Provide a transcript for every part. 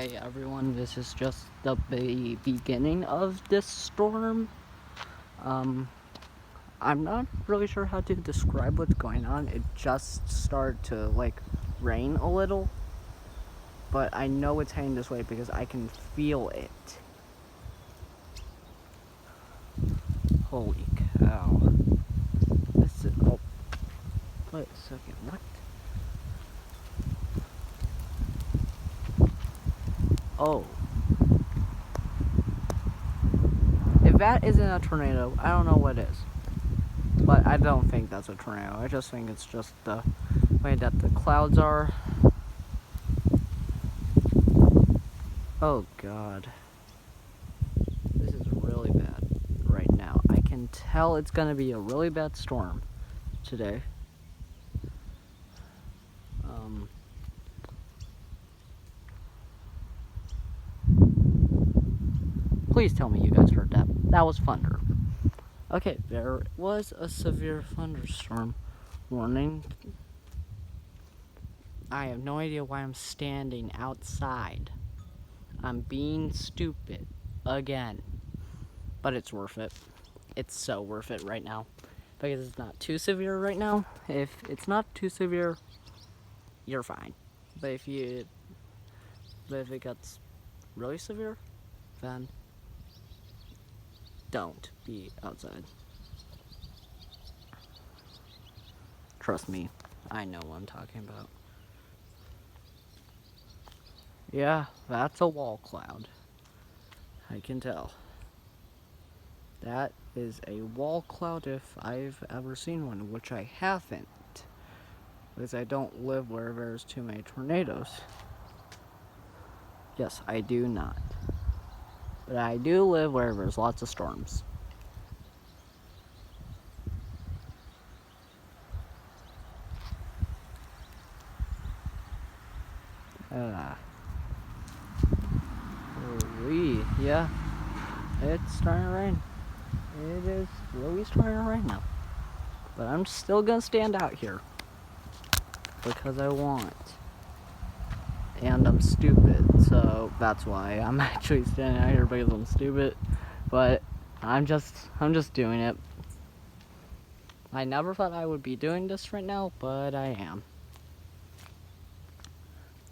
Hey everyone, this is just the beginning of this storm. Um, I'm not really sure how to describe what's going on. It just started to rain a little, but I know it's heading this way because I can feel it. Holy cow. This is, oh, wait a second, what? Oh. If that isn't a tornado, I don't know what is. But I don't think that's a tornado. I just think it's just the way that the clouds are. Oh god. This is really bad right now. I can tell it's gonna be a really bad storm today. Please tell me you guys heard that. That was thunder. Okay, there was a severe thunderstorm warning. I have no idea why I'm standing outside. I'm being stupid again. But it's worth it. It's so worth it right now. Because it's not too severe right now. If it's not too severe, you're fine. But if it gets really severe, then don't be outside. Trust me, I know what I'm talking about. Yeah, that's a wall cloud. I can tell. That is a wall cloud if I've ever seen one, which I haven't. Because I don't live where there's too many tornadoes. Yes, I do not. But I do live where there's lots of storms. Yeah, it's starting to rain. It is really starting to rain now. But I'm still gonna stand out here. Because I want. And I'm stupid, so that's why I'm actually standing out here, because I'm stupid. But I'm just doing it. I never thought I would be doing this right now, but I am.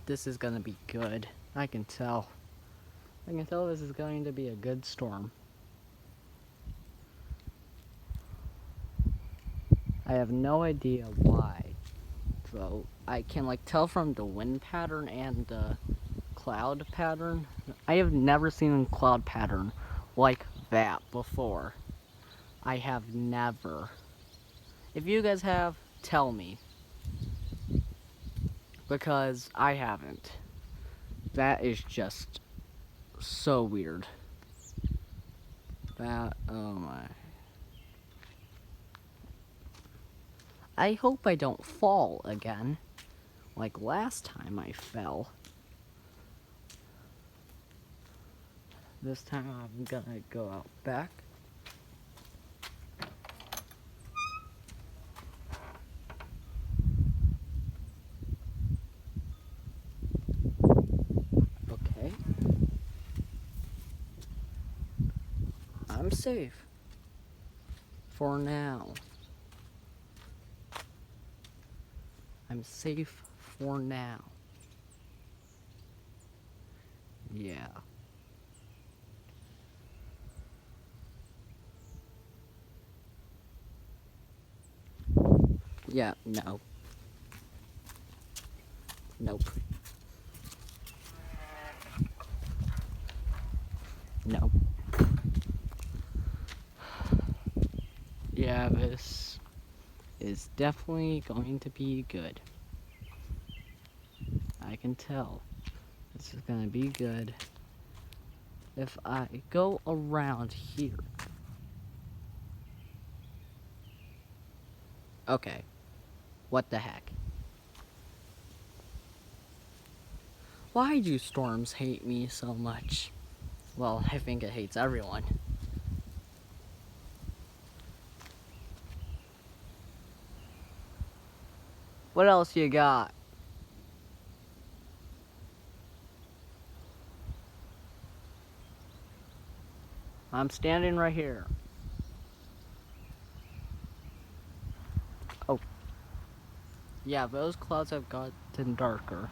This is gonna be good. I can tell. I can tell this is going to be a good storm. I have no idea why. So I can tell from the wind pattern and the cloud pattern. I have never seen a cloud pattern like that before. I have never. If you guys have, tell me. Because I haven't. That is just so weird. That, oh my. I hope I don't fall again. Like last time I fell. This time I'm gonna go out back. Okay. I'm safe. For now. I'm safe for now. Yeah. Yeah, no. Nope. No. Yeah, this is definitely going to be good. I can tell. This is gonna be good. If I go around here. Okay. What the heck? Why do storms hate me so much? Well, I think it hates everyone. What else you got? I'm standing right here. Oh. Yeah, those clouds have gotten darker.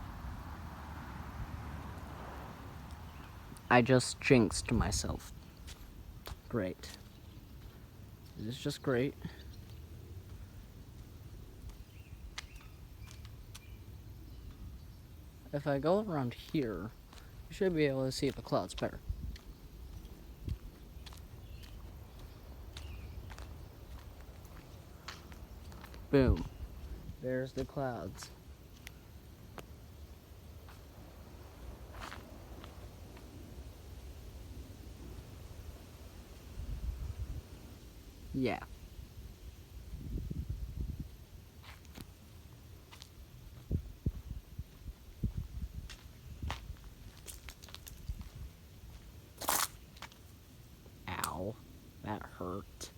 I just jinxed myself. Great. This is just great. If I go around here, you should be able to see the clouds better. Boom. There's the clouds. Yeah. Ow. That hurt.